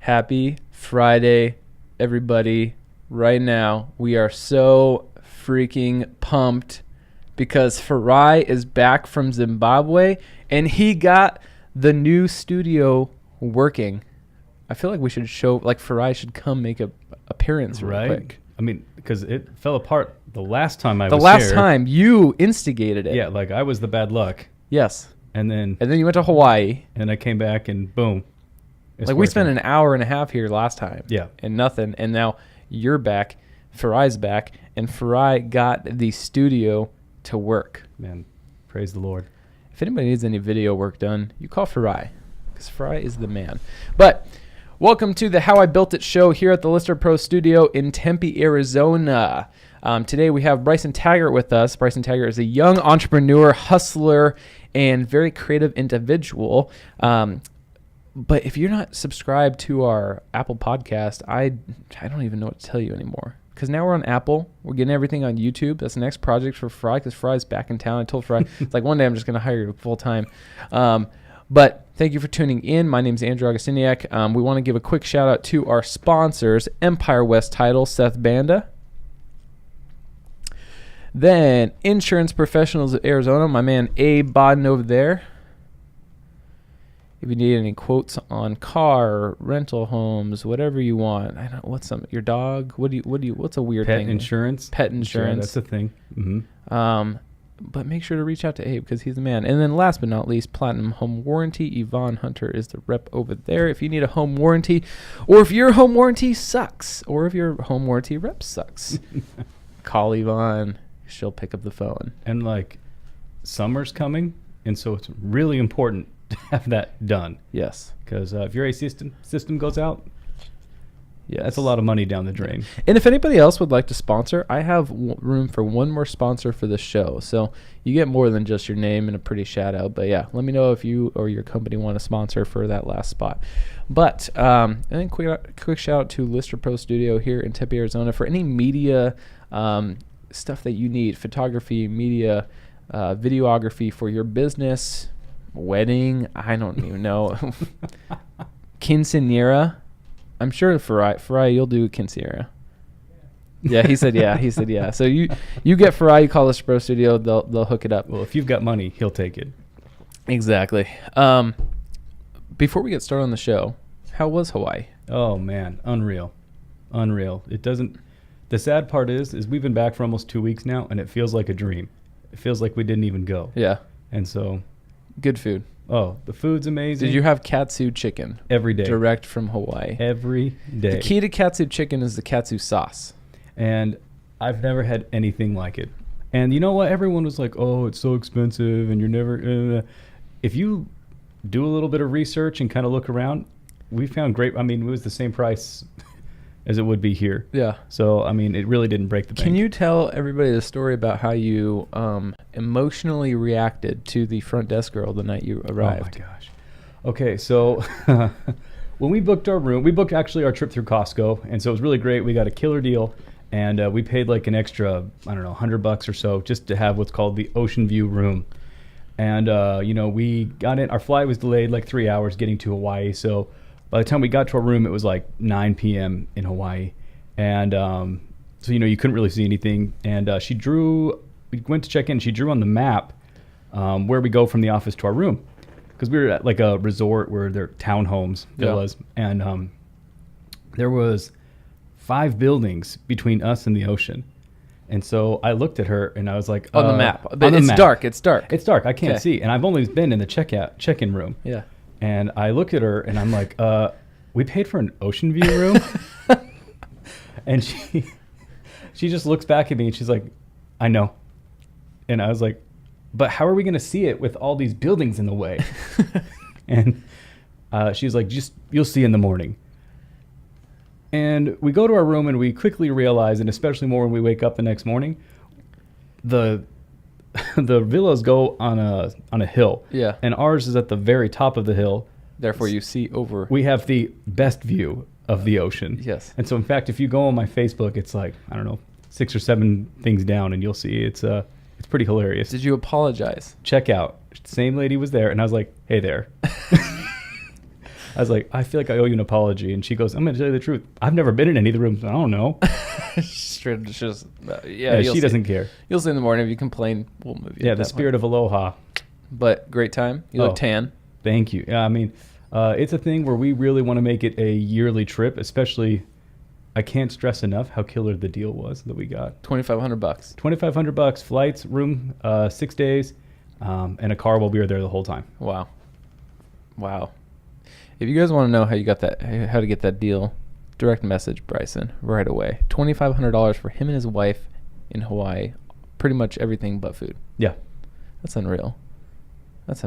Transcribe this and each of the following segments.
Happy Friday, everybody. Right now, we are so freaking pumped because Farai is back from Zimbabwe and he got the new studio working. I feel like we should Farai should come make an appearance real quick. I mean, because it fell apart the last time I was here. The last time you instigated it. Yeah, like I was the bad luck. Yes. And then you went to Hawaii. And I came back and boom. We spent an hour and a half here last time. Yeah. And nothing. And now you're back. Farai's back. And Farai got the studio to work. Man, praise the Lord. If anybody needs any video work done, you call Farai. Because Farai is the man. But welcome to the How I Built It show here at the Lister Pro Studio in Tempe, Arizona. Today we have Bryson Taggart with us. Bryson Taggart is a young entrepreneur, hustler, and very creative individual. But if you're not subscribed to our Apple podcast, I don't even know what to tell you anymore. Because now we're on Apple. We're getting everything on YouTube. That's the next project for Farai because Farai's back in town. I told Farai, it's like one day I'm just going to hire you full time. But thank you for tuning in. My name is Andrew Augustiniak. We want to give a quick shout out to our sponsors, Empire West Title, Seth Banda. Then Insurance Professionals of Arizona, my man Abe Bodden over there. If you need any quotes on car, rental homes, whatever you want. I don't. Your dog? What's a weird Pet thing? insurance. Pet insurance. Yeah, that's a thing. Mm-hmm. But make sure to reach out to Abe because he's the man. And then last but not least, Platinum Home Warranty. Yvonne Hunter is the rep over there. If you need a home warranty, or if your home warranty sucks, or if your home warranty rep sucks, call Yvonne. She'll pick up the phone. And like summer's coming, and so it's really important to have that done. Yes. Because if your AC system goes out, yes, that's a lot of money down the drain. And if anybody else would like to sponsor, I have room for one more sponsor for the show. So you get more than just your name and a pretty shout out. But yeah, let me know if you or your company want to sponsor for that last spot. But and then quick shout out to Lister Pro Studio here in Tempe, Arizona for any media stuff that you need, photography, media, videography for your business, wedding, I don't even know, quinceanera. I'm sure Farai, you'll do quinceanera. Yeah, he said yeah. So you get Farai, you call the Pro Studio, they'll hook it up. Well, if you've got money, he'll take it. Exactly. Before we get started on the show, how was Hawaii? Oh man, unreal. It doesn't. The sad part is we've been back for almost 2 weeks now, and it feels like a dream. It feels like we didn't even go. Yeah. And so. Good food. Oh, the food's amazing. Did you have katsu chicken? Every day. Direct from Hawaii. Every day. The key to katsu chicken is the katsu sauce. And I've never had anything like it. And you know what? Everyone was like, oh, it's so expensive, and you're never... If you do a little bit of research and kind of look around, we found great... I mean, it was the same price as it would be here. Yeah. So, I mean, it really didn't break the bank. Can you tell everybody the story about how you emotionally reacted to the front desk girl the night you arrived? Oh, my gosh. Okay, so when we booked our room, we booked actually our trip through Costco, and so it was really great. We got a killer deal, and we paid like an extra, I don't know, $100 or so just to have what's called the Ocean View room. And, we got in. Our flight was delayed like 3 hours getting to Hawaii, so... By the time we got to our room, it was like 9 p.m. in Hawaii. And so, you couldn't really see anything. And we went to check in. She drew on the map where we go from the office to our room. Because we were at like a resort where there are townhomes, villas. Yeah. And there was 5 buildings between us and the ocean. And so I looked at her and I was like... On the map. But it's dark. It's dark. It's dark. I can't see. And I've only been in the check-in room. Yeah. And I looked at her and I'm like, we paid for an ocean view room? And she just looks back at me and she's like, I know. And I was like, but how are we going to see it with all these buildings in the way? And she's like, you'll see in the morning. And we go to our room and we quickly realize, and especially more when we wake up the next morning, the villas go on a hill. Yeah. And ours is at the very top of the hill. Therefore, you see over. We have the best view of the ocean. Yes. And so, in fact, if you go on my Facebook, it's like, I don't know, 6 or 7 things down, and you'll see it's pretty hilarious. Did you apologize? Check out. Same lady was there, and I was like, hey there. I was like, I feel like I owe you an apology. And she goes, I'm going to tell you the truth. I've never been in any of the rooms. I don't know. Yeah, she doesn't care. You'll see in the morning. If you complain, we'll move you. Yeah, the spirit of aloha. But great time. You look tan. Thank you. Yeah, I mean, it's a thing where we really want to make it a yearly trip, especially. I can't stress enough how killer the deal was that we got. $2,500. $2,500, flights, room, 6 days, and a car while we were there the whole time. Wow. If you guys want to know how you got that, how to get that deal, direct message Bryson right away. $2,500 for him and his wife in Hawaii. Pretty much everything but food. Yeah. That's unreal. Let's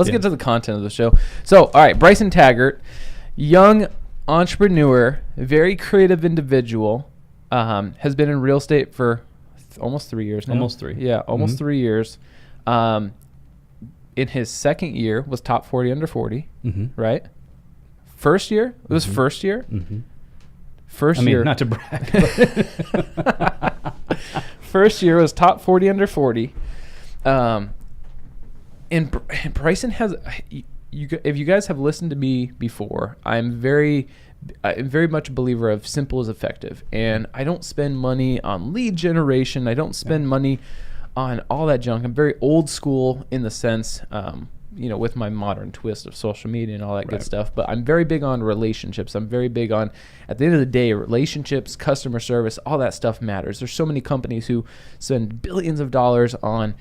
get to the content of the show. So, all right, Bryson Taggart, young entrepreneur, very creative individual, has been in real estate for almost 3 years now. Almost 3. Yeah, almost 3 years. In his second year was top 40 under 40, right? First year? It was first year? First year. Not to brag. First year was top 40 under 40. And Bryson has, if you guys have listened to me before, I'm very much a believer of simple is effective. And I don't spend money on lead generation. I don't spend money on all that junk. I'm very old school in the sense, with my modern twist of social media and all that good stuff. But I'm very big on relationships. I'm very big on, at the end of the day, relationships, customer service, all that stuff matters. There's so many companies who spend billions of dollars on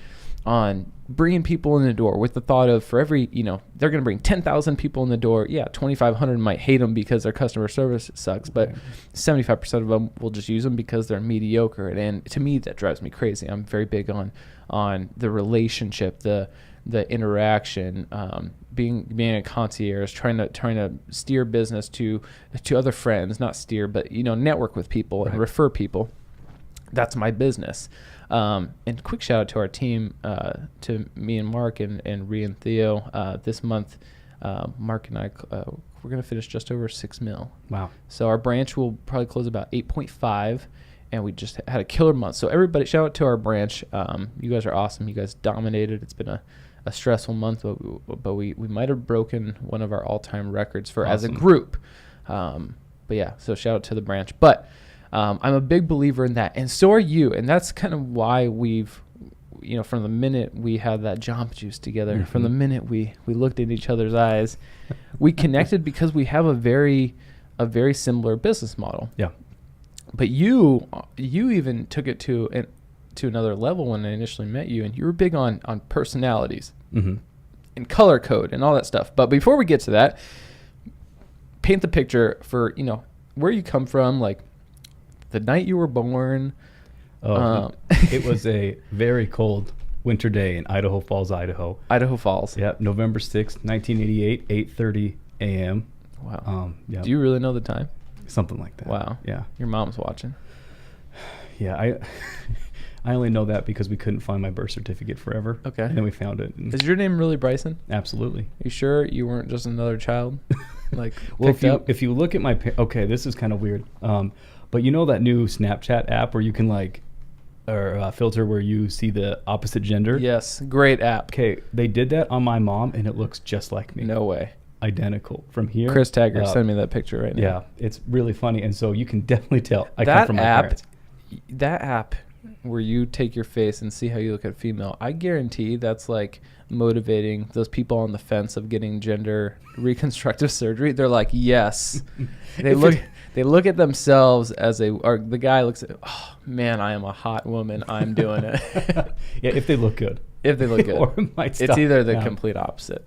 bringing people in the door with the thought of, for every, they're going to bring 10,000 people in the door. Yeah, 2,500 might hate them because their customer service sucks, but 75% of them will just use them because they're mediocre. And to me, that drives me crazy. I'm very big on the relationship, the interaction, being a concierge, trying to steer business to other friends, not steer, but network with people and refer people. That's my business. And quick shout out to our team, to me and Mark and Rhea and Theo. This month, Mark and I, we're going to finish just over $6 million. Wow. So our branch will probably close about 8.5, and we just had a killer month. So everybody, shout out to our branch. You guys are awesome. You guys dominated. It's been a stressful month, but we might have broken one of our all-time records for as a group. But yeah, so shout out to the branch. But I'm a big believer in that, and so are you. And that's kind of why we've, from the minute we had that Jamba Juice together, from the minute we looked in each other's eyes, we connected because we have a very similar business model. Yeah. But you even took it to another level when I initially met you, and you were big on personalities and color code and all that stuff. But before we get to that, paint the picture for where you come from, like the night you were born. It was a very cold winter day in Idaho Falls, Idaho. Idaho Falls. Yeah, November 6th, 1988, 8:30 a.m. Wow. Yeah. Do you really know the time? Something like that. Wow. Yeah. Your mom's watching. Yeah, I only know that because we couldn't find my birth certificate forever. Okay. And then we found it. Is your name really Bryson? Absolutely. You sure you weren't just another child? Well, if you look at my okay, this is kind of weird. But you know that new Snapchat app where you can filter where you see the opposite gender? Yes, great app. Okay, they did that on my mom, and it looks just like me. No way. Identical from here. Chris Taggart sent me that picture right now. Yeah, it's really funny, and so you can definitely tell I come from my parents. That app where you take your face and see how you look at a female, I guarantee that's like motivating those people on the fence of getting gender reconstructive surgery. They're like, yes. They look at themselves or the guy looks at, oh man, I am a hot woman. I'm doing it. Yeah, if they look good. If they look good. Or it might stop. It's either the complete opposite.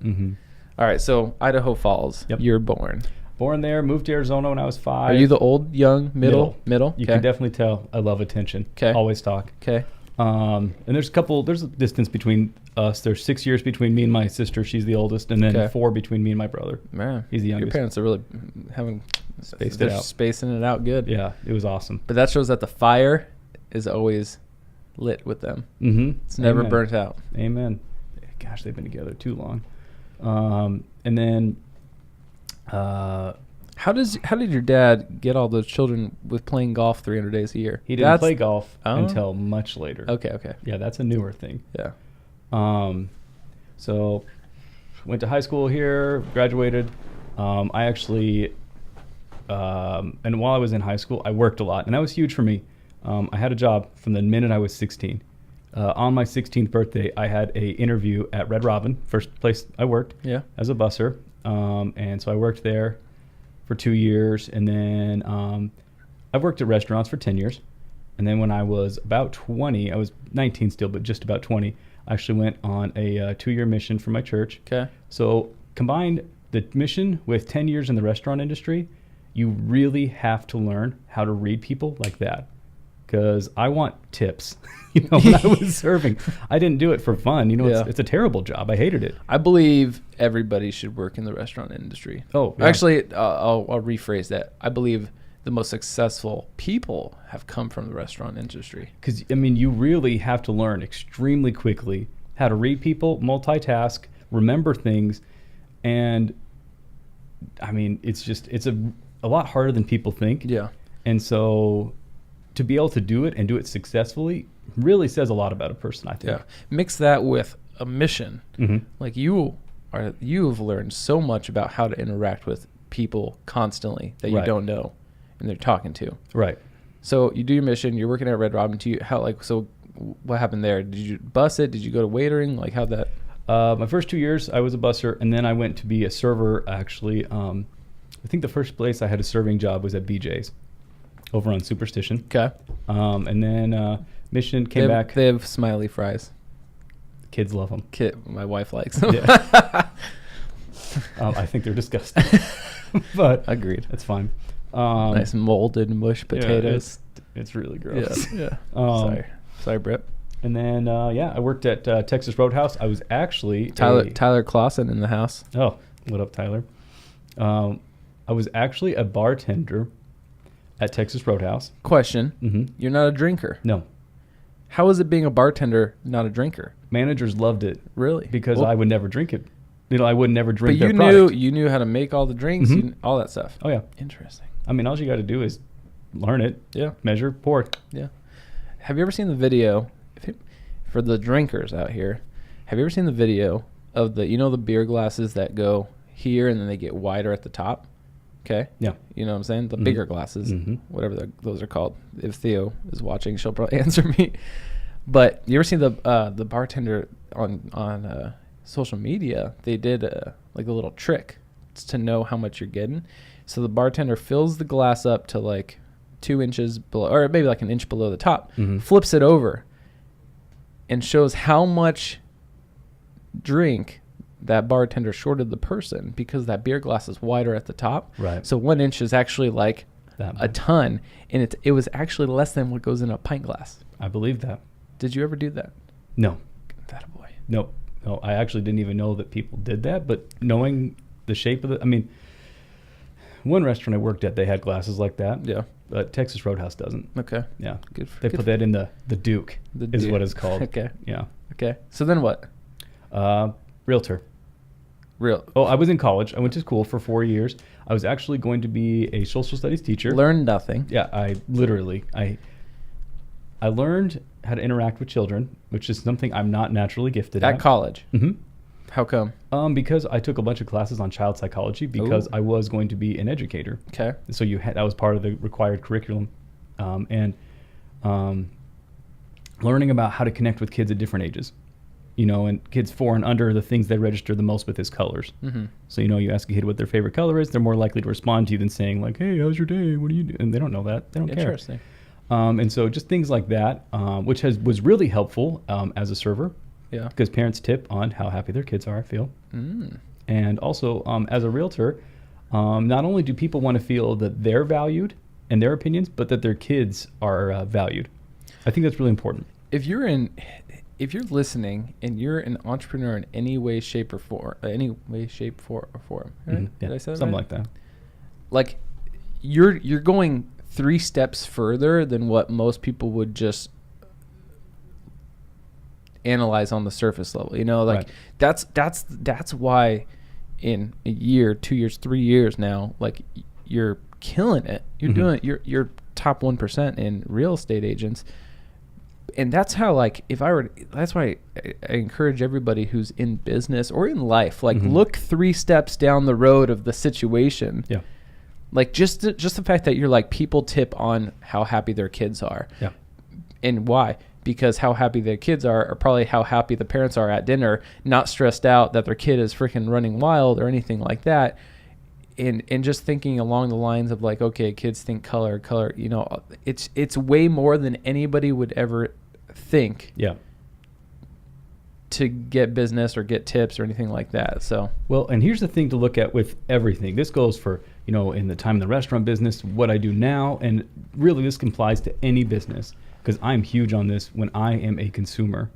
All right, so Idaho Falls, you're born. Born there, moved to Arizona when I was 5. Are you the old, young, middle? You can definitely tell I love attention. Okay. Always talk. Okay. And there's a distance between us. There's 6 years between me and my sister. She's the oldest. And then 4 between me and my brother. Man. He's the youngest. Your parents are really spacing it out good. Yeah, it was awesome. But that shows that the fire is always lit with them. It's never burnt out. Amen. Gosh, they've been together too long. And then... How did your dad get all those children with playing golf 300 days a year? He didn't play golf until much later. Okay. Yeah, that's a newer thing. Yeah. So went to high school here, graduated, I actually, and while I was in high school, I worked a lot, and that was huge for me. I had a job from the minute I was 16. On my 16th birthday, I had a interview at Red Robin, first place I worked, as a busser. And so I worked there for 2 years, and then I've worked at restaurants for 10 years. And then when I was about 20, I was 19 still, but just about 20, I actually went on a 2-year mission for my church. Okay. So combined the mission with 10 years in the restaurant industry, you really have to learn how to read people like that. Because I want tips, when I was serving. I didn't do it for fun. It's a terrible job. I hated it. I believe everybody should work in the restaurant industry. Oh, yeah. Actually, I'll rephrase that. I believe the most successful people have come from the restaurant industry. Because, you really have to learn extremely quickly how to read people, multitask, remember things. And, it's a lot harder than people think. Yeah. And so to be able to do it and do it successfully really says a lot about a person, I think. Yeah. Mix that with a mission. Mm-hmm. Like you've learned so much about how to interact with people constantly that you don't know and they're talking to. Right. So you do your mission, you're working at Red Robin. So what happened there? Did you bus it? Did you go to waitering? Like how'd that? My first 2 years I was a busser, and then I went to be a server actually. I think the first place I had a serving job was at BJ's over on Superstition. Okay. And then mission came back. They have smiley fries. Kids love them. My wife likes them. Yeah. I think they're disgusting. But agreed. That's fine. Nice molded mushed potatoes. Yeah, it's really gross. Yeah. Sorry, Britt. And then I worked at Texas Roadhouse. I was actually Tyler Clausen in the house. Oh, what up, Tyler? I was actually a bartender at Texas Roadhouse. Question. Mm-hmm. You're not a drinker. No. How is it being a bartender, not a drinker? Managers loved it. Really? Because I would never drink it. I would never drink their product. But you knew how to make all the drinks, all that stuff. Oh, yeah. Interesting. All you got to do is learn it. Yeah. Measure, pour. Yeah. Have you ever seen the video, for the drinkers out here, have you ever seen the video of the beer glasses that go here and then they get wider at the top? Okay. Yeah. You know what I'm saying? The bigger glasses, whatever those are called. If Theo is watching, she'll probably answer me. But you ever seen the bartender on social media? They did a little trick to know how much you're getting. So the bartender fills the glass up to like 2 inches below, or maybe like an inch below the top, flips it over, and shows how much drink that bartender shorted the person because that beer glass is wider at the top. Right. So 1 inch is actually like a ton, and it was actually less than what goes in a pint glass. I believe that. Did you ever do that? No. That a boy. No, I actually didn't even know that people did that, but knowing the shape of it, one restaurant I worked at, they had glasses like that. Yeah. But Texas Roadhouse doesn't. Okay. Yeah. They put that in the Duke, is what it's called. Okay. Yeah. Okay. So then what? Realtor. Oh, I was in college. I went to school for 4 years. I was actually going to be a social studies teacher. Learned nothing. Yeah, I learned how to interact with children, which is something I'm not naturally gifted at. At college? Mm-hmm. How come? Because I took a bunch of classes on child psychology because I was going to be an educator. Okay. So that was part of the required curriculum. And learning about how to connect with kids at different ages. And kids 4 and under, the things they register the most with is colors. Mm-hmm. So, you ask a kid what their favorite color is, they're more likely to respond to you than saying like, hey, how's your day? What do you do? And they don't know that. They don't care. Interesting. And so just things like that, which was really helpful as a server. Yeah. Because parents tip on how happy their kids are, I feel. Mm. And also, as a realtor, not only do people want to feel that they're valued and their opinions, but that their kids are valued. I think that's really important. If you're listening and you're an entrepreneur in any way, shape, or form, right? Mm-hmm. Yeah. Did I say that something right? like that. Like you're going 3 steps further than what most people would just analyze on the surface level. Right. That's why in a year, 2 years, 3 years now, like you're killing it. You're doing it. You're top 1% in real estate agents. And that's how, like, that's why I encourage everybody who's in business or in life, like, look 3 steps down the road of the situation. Yeah. Like, just the fact that you're like, people tip on how happy their kids are. Yeah. And why? Because how happy their kids are probably how happy the parents are at dinner, not stressed out that their kid is freaking running wild or anything like that. And just thinking along the lines of like, okay, kids think color, you know, it's way more than anybody would ever think. Yeah. To get business or get tips or anything like that. So, well, and here's the thing to look at with everything. This goes for, you know, in the time in the restaurant business, what I do now, and really this applies to any business, because I'm huge on this when I am a consumer,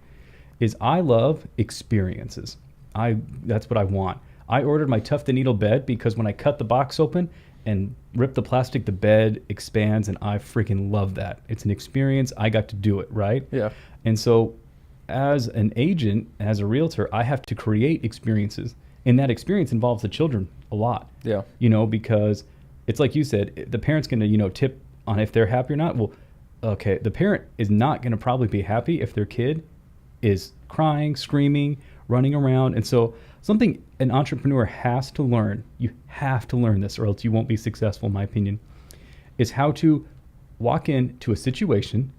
is I love experiences. That's what I want. I ordered my Tuft & Needle bed because when I cut the box open and rip the plastic, the bed expands, and I freaking love that. It's an experience. I got to do it, right? yeah. And so as an agent, as a realtor, I have to create experiences. And that experience involves the children a lot. Yeah. You know, because it's like you said, the parent's going to, you know, tip on if they're happy or not. Well, okay, the parent is not going to probably be happy if their kid is crying, screaming, running around. And so something an entrepreneur has to learn, you have to learn this or else you won't be successful, in my opinion, is how to walk into a situation,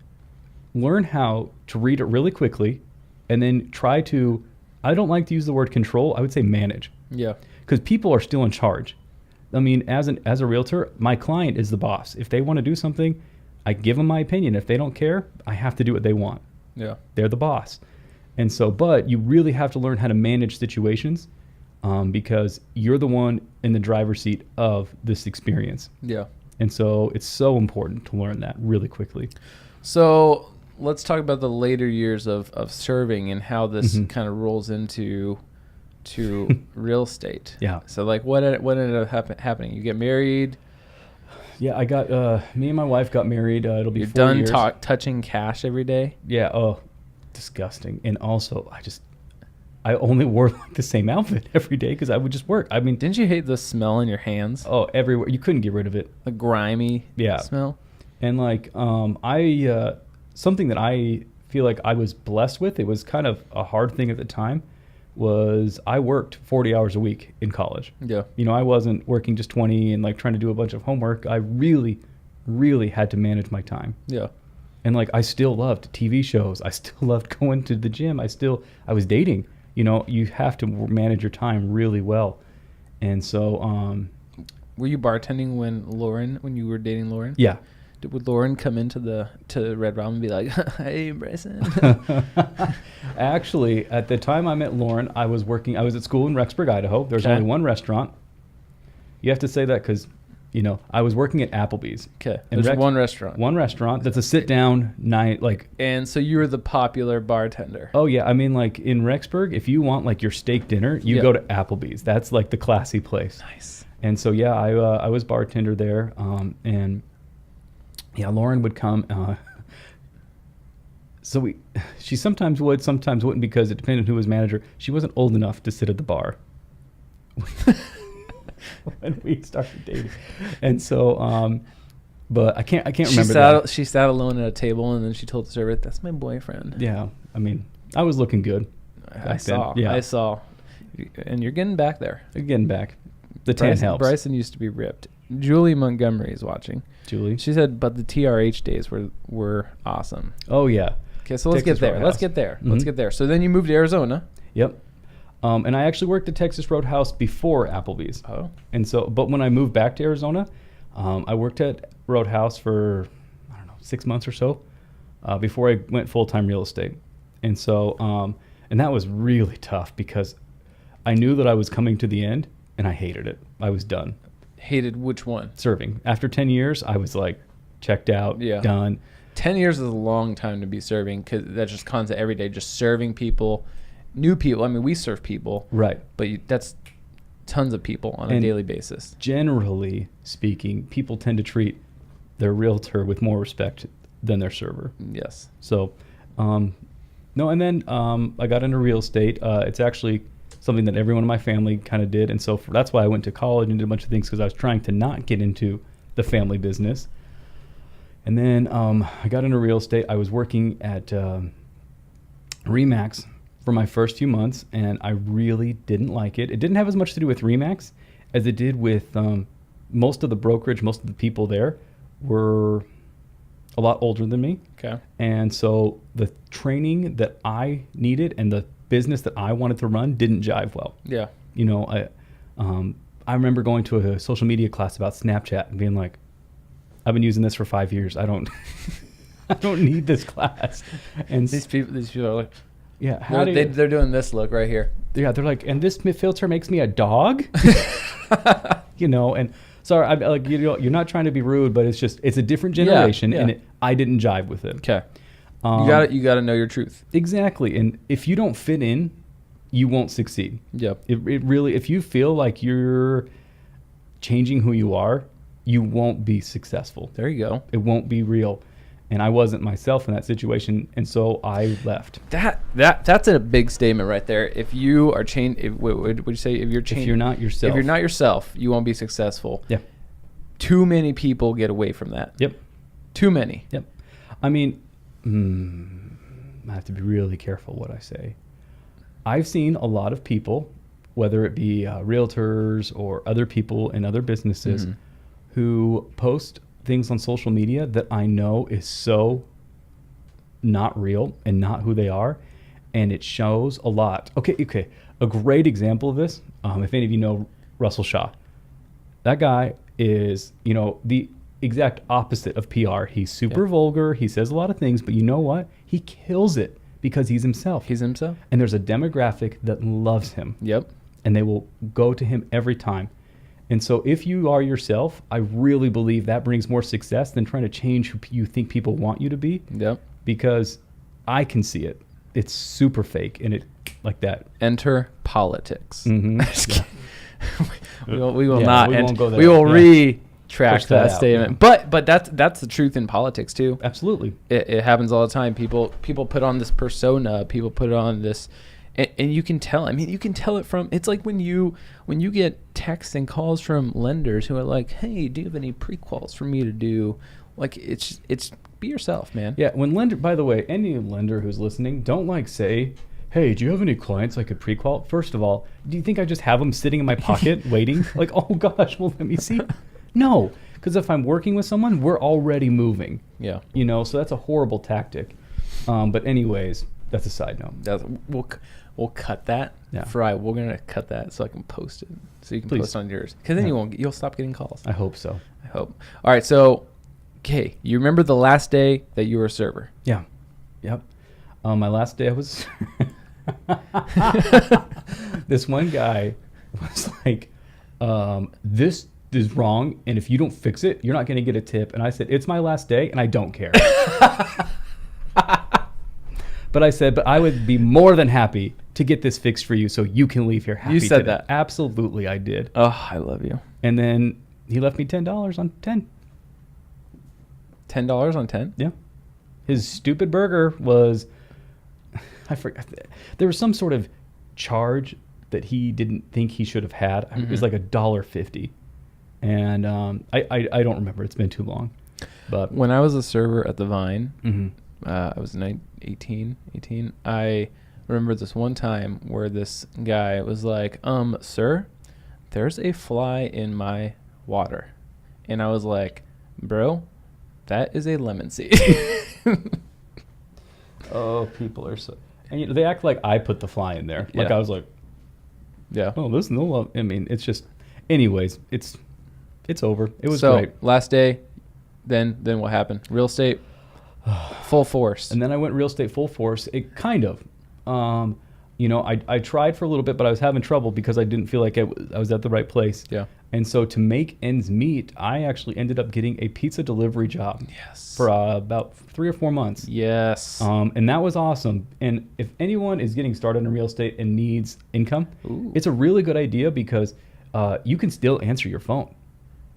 learn how to read it really quickly, and then try to, I don't like to use the word control, I would say manage. Yeah. Because people are still in charge. I mean, as a realtor, my client is the boss. If they want to do something, I give them my opinion. If they don't care, I have to do what they want. Yeah. They're the boss. And so, but you really have to learn how to manage situations because you're the one in the driver's seat of this experience. Yeah. And so it's so important to learn that really quickly. So let's talk about the later years of serving and how this kind of rolls into real estate. Yeah. So like what ended up happening? You get married. Yeah, I got, me and my wife got married. It'll be You're 4 done years. touching cash every day. Yeah. Oh, disgusting. And also I only wore like the same outfit every day because I would just work. I mean, Didn't you hate the smell in your hands? oh, everywhere. You couldn't get rid of it. The grimy smell. And like, something that I feel like I was blessed with, it was kind of a hard thing at the time, was I worked 40 hours a week in college. Yeah. You know, I wasn't working just 20 and like trying to do a bunch of homework. I really, really had to manage my time. Yeah. And like, I still loved TV shows. I still loved going to the gym. I was dating. You know, you have to manage your time really well. And so, Were you bartending when you were dating Lauren? yeah. Would Lauren come into to Red Robin and be like, "Hey, Bryson"? Actually, at the time I met Lauren, I was at school in Rexburg, Idaho. There's only one restaurant. You have to say that because, you know, I was working at Applebee's. Okay. There's one restaurant. One restaurant that's a sit-down night, like. And so you were the popular bartender. Oh yeah, I mean, like in Rexburg, if you want like your steak dinner, you go to Applebee's. That's like the classy place. Nice. And so yeah, I was bartender there, and yeah, Lauren would come. So she sometimes would, sometimes wouldn't, because it depended who was manager. She wasn't old enough to sit at the bar when we started dating, and so, but I can't remember. She sat alone at a table, and then she told the server, "That's my boyfriend." Yeah, I mean, I was looking good. I saw, and you're getting back there. Getting back. The tan helps. Bryson used to be ripped. Julie Montgomery is watching. Julie? She said, but the TRH days were awesome. Oh, yeah. Okay, so let's get there. Let's get there. Mm-hmm. Let's get there. So then you moved to Arizona. Yep. And I actually worked at Texas Roadhouse before Applebee's. Oh. And so, but when I moved back to Arizona, I worked at Roadhouse for, 6 months or so before I went full-time real estate. And so, and that was really tough because I knew that I was coming to the end and I hated it. I was done. Hated which one? Serving. After 10 years, I was like checked out, done. 10 years is a long time to be serving because that's just constant every day, just serving people, new people. I mean, we serve people. Right. But that's tons of people on a daily basis. Generally speaking, people tend to treat their realtor with more respect than their server. Yes. So, no, and then I got into real estate. It's actually something that everyone in my family kind of did. And so that's why I went to college and did a bunch of things, because I was trying to not get into the family business. And then I got into real estate. I was working at Remax for my first few months, and I really didn't like it. It didn't have as much to do with Remax as it did with most of the brokerage. Most of the people there were a lot older than me. Okay. And so the training that I needed and the business that I wanted to run didn't jive well. Yeah. You know, I remember going to a social media class about Snapchat and being like, I've been using this for 5 years. I don't I don't need this class. And These people are like, yeah, they're doing this look right here. yeah, they're like, and this filter makes me a dog. You know, and sorry, I'm like, you know, you're not trying to be rude, but it's just, it's a different generation, yeah. and I didn't jive with it. Okay. You got to know your truth. Exactly. And if you don't fit in, you won't succeed. Yep. It really, if you feel like you're changing who you are, you won't be successful. There you go. It won't be real. And I wasn't myself in that situation, and so I left. That's a big statement right there. If you are what would you say? If you're not yourself. If you're not yourself, you won't be successful. Yeah. Too many people get away from that. Yep. Too many. Yep. I mean, I have to be really careful what I say. I've seen a lot of people, whether it be realtors or other people in other businesses, who post things on social media that I know is so not real and not who they are, and it shows a lot. Okay. A great example of this, if any of you know Russell Shaw, that guy is, you know, the exact opposite of PR. He's super vulgar. He says a lot of things, but you know what? He kills it because he's himself. He's himself. And there's a demographic that loves him. Yep. And they will go to him every time. And so if you are yourself, I really believe that brings more success than trying to change who you think people want you to be. Yep. Because I can see it. It's super fake, and it like that. Enter politics. Mm-hmm. we will Yeah, not. we won't go there. We will Yeah. retract Push that that out, statement. yeah. But that's the truth in politics too. Absolutely. It happens all the time. People put on this persona. People put on this, and you can tell. I mean, you can tell it from. It's like when you get texts and calls from lenders who are like, "Hey, do you have any pre-quals for me to do?" Like it's be yourself, man. Yeah. When lender, by the way, any lender who's listening, don't like say, "Hey, do you have any clients I could pre-qual?" First of all, do you think I just have them sitting in my pocket waiting? Like, oh gosh, well let me see. No, because if I'm working with someone, we're already moving. Yeah. You know, so that's a horrible tactic. But anyways, that's a side note. We'll cut that. Yeah. Fry, we're gonna cut that so I can post it, so you can Please. post on yours. Because then you'll stop getting calls. I hope so. I hope. All right. So, okay, you remember the last day that you were a server? Yeah. Yep. My last day I was this one guy was like, this is wrong, and if you don't fix it, you're not going to get a tip. And I said, it's my last day, and I don't care. But I said, but I would be more than happy to get this fixed for you so you can leave here happy. You said today. that. Absolutely, I did. Oh, I love you. And then he left me $10 on 10. $10 on 10? Yeah. His stupid burger was, I forgot, there was some sort of charge that he didn't think he should have had. It was like $1.50. And I don't remember. It's been too long. But When I was a server at the Vine, mhm. I was 18. I remember this one time where this guy was like, sir, there's a fly in my water. And I was like, bro, that is a lemon seed. Oh, people are so, and you know, they act like I put the fly in there. Like Yeah. I was like, Yeah. oh, there's no love. I mean, it's just, anyways, it's over. It was so, great. last day, then what happened? Real estate, full force. And then I went real estate full force. It kind of, you know, I tried for a little bit, but I was having trouble because I didn't feel like I was at the right place. Yeah. And so to make ends meet, I actually ended up getting a pizza delivery job. Yes. For about 3 or 4 months. Yes. And that was awesome. And if anyone is getting started in real estate and needs income, Ooh. it's a really good idea because you can still answer your phone.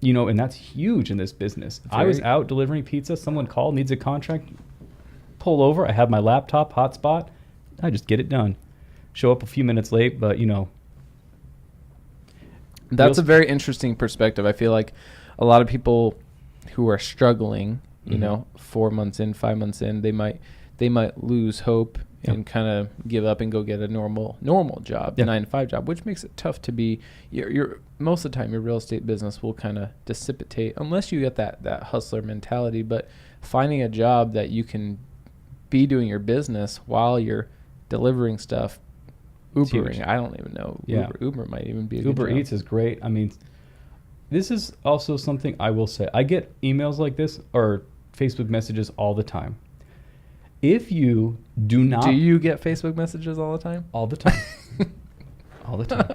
You know, and that's huge in this business. I was out delivering pizza. Someone called, needs a contract. Pull over. I have my laptop, hotspot. I just get it done. Show up a few minutes late, but you know. That's a very interesting perspective. I feel like a lot of people who are struggling You know, 4 months in, 5 months in, they might lose hope and kind of give up and go get a normal job, 9-to-5 job, which makes it tough to be. You're most of the time your real estate business will kind of dissipate unless you get that hustler mentality. But finding a job that you can be doing your business while you're delivering stuff, Ubering, I don't even know. Uber might even be a Uber good job. Eats is great. I mean, this is also something I will say. I get emails like this or Facebook messages all the time. If you do not... Do you get Facebook messages all the time? All the time. All the time.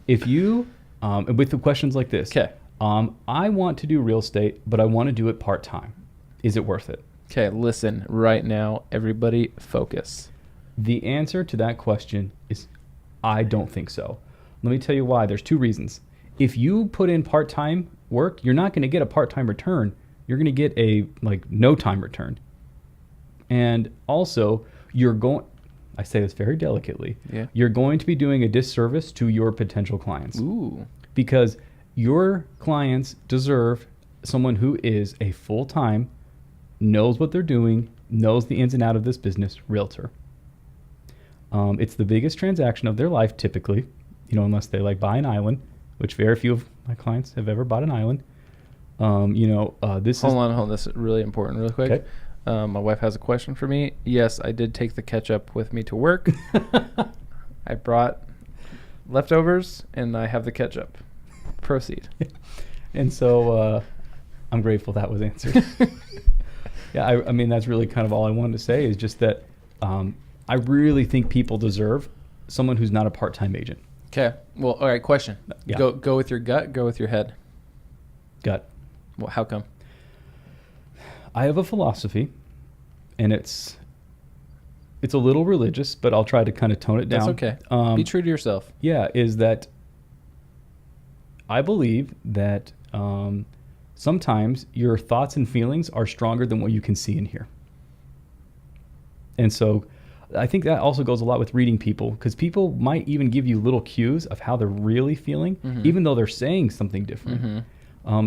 If you... with the questions like this. Okay. I want to do real estate, but I want to do it part-time. Is it worth it? Okay, listen right now. Everybody focus. The answer to that question is I don't think so. Let me tell you why. There's 2 reasons. If you put in part-time work, you're not going to get a part-time return. You're going to get a no-time return. And also, I say this very delicately, you're going to be doing a disservice to your potential clients. Ooh. Because your clients deserve someone who is a full-time, knows what they're doing, knows the ins and outs of this business realtor. It's the biggest transaction of their life typically, unless they buy an island, which very few of my clients have ever bought an island. Hold on. This is really important real quick. Okay. My wife has a question for me. Yes, I did take the ketchup with me to work. I brought leftovers and I have the ketchup. Proceed. And so I'm grateful that was answered. I mean, that's really kind of all I wanted to say is just that I really think people deserve someone who's not a part-time agent. Okay. Well, all right, question. Yeah. Go with your gut, go with your head. Gut. Well, how come? I have a philosophy, and it's a little religious, but I'll try to kind of tone it down. That's okay. Be true to yourself. Yeah, is that I believe that sometimes your thoughts and feelings are stronger than what you can see and hear. And so I think that also goes a lot with reading people, because people might even give you little cues of how they're really feeling, even though they're saying something different.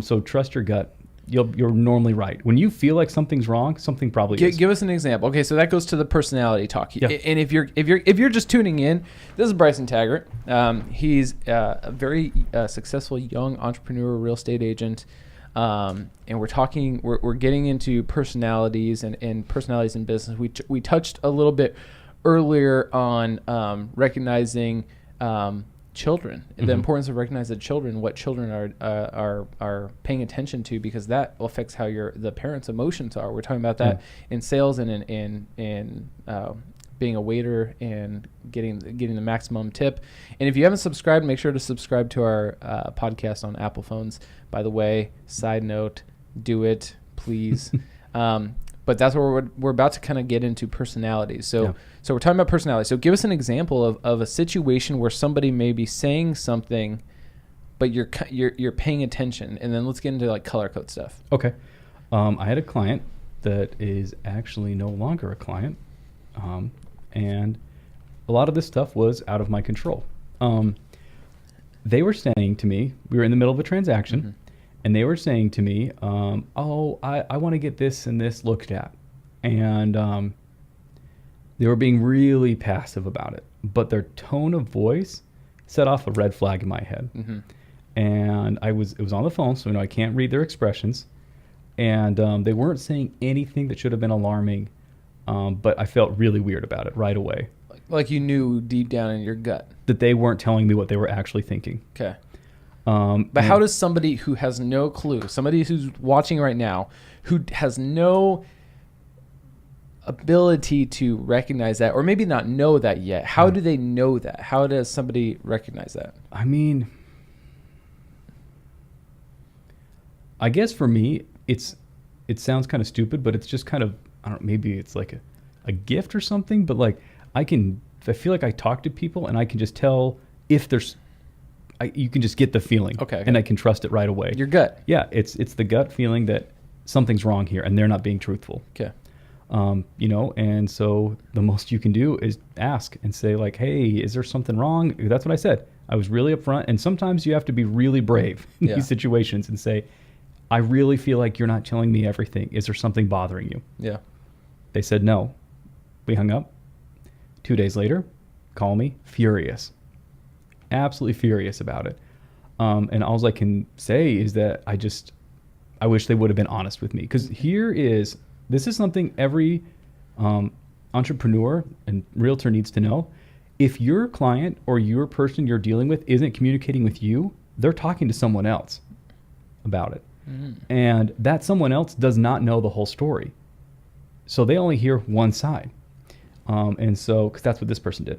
So trust your gut. You're normally right. When you feel like something's wrong, something probably is. Give us an example. Okay, so that goes to the personality talk. Yeah. And if you're just tuning in, this is Bryson Taggart. He's a very successful young entrepreneur, real estate agent. And we're getting into personalities and personalities in business. We touched a little bit earlier on recognizing children, the importance of recognizing children, what children are paying attention to, because that affects how the parents' emotions are. We're talking about that in sales and in being a waiter and getting the maximum tip. And if you haven't subscribed, make sure to subscribe to our podcast on Apple phones. By the way, side note, do it, please. But that's where we're about to kind of get into personalities. So we're talking about personality. So give us an example of a situation where somebody may be saying something, but you're paying attention. And then let's get into color code stuff. Okay. I had a client that is actually no longer a client. And a lot of this stuff was out of my control. They were saying to me, we were in the middle of a transaction, and they were saying to me, I want to get this and this looked at. And they were being really passive about it. But their tone of voice set off a red flag in my head. And it was on the phone, so I can't read their expressions. And they weren't saying anything that should have been alarming. But I felt really weird about it right away. Like you knew deep down in your gut that they weren't telling me what they were actually thinking. Okay. But how does somebody who has no clue, somebody who's watching right now, who has no ability to recognize that, or maybe not know that yet, how do they know that? How does somebody recognize that? I mean, I guess for me, it sounds kind of stupid, but it's just kind of, I don't know, maybe it's like a gift or something, but I feel like I talk to people and I can just tell if you can just get the feeling. Okay. And I can trust it right away. Your gut. Yeah. It's the gut feeling that something's wrong here and they're not being truthful. Okay. And so the most you can do is ask and say hey, is there something wrong? That's what I said. I was really upfront. And sometimes you have to be really brave in these situations and say, I really feel like you're not telling me everything. Is there something bothering you? Yeah. They said no. We hung up. 2 days later, call me, furious. Absolutely furious about it. And all I can say is that I wish they would have been honest with me. Because this is something every entrepreneur and realtor needs to know. If your client or your person you're dealing with isn't communicating with you, they're talking to someone else about it. And that someone else does not know the whole story. So they only hear one side. And so, because that's what this person did.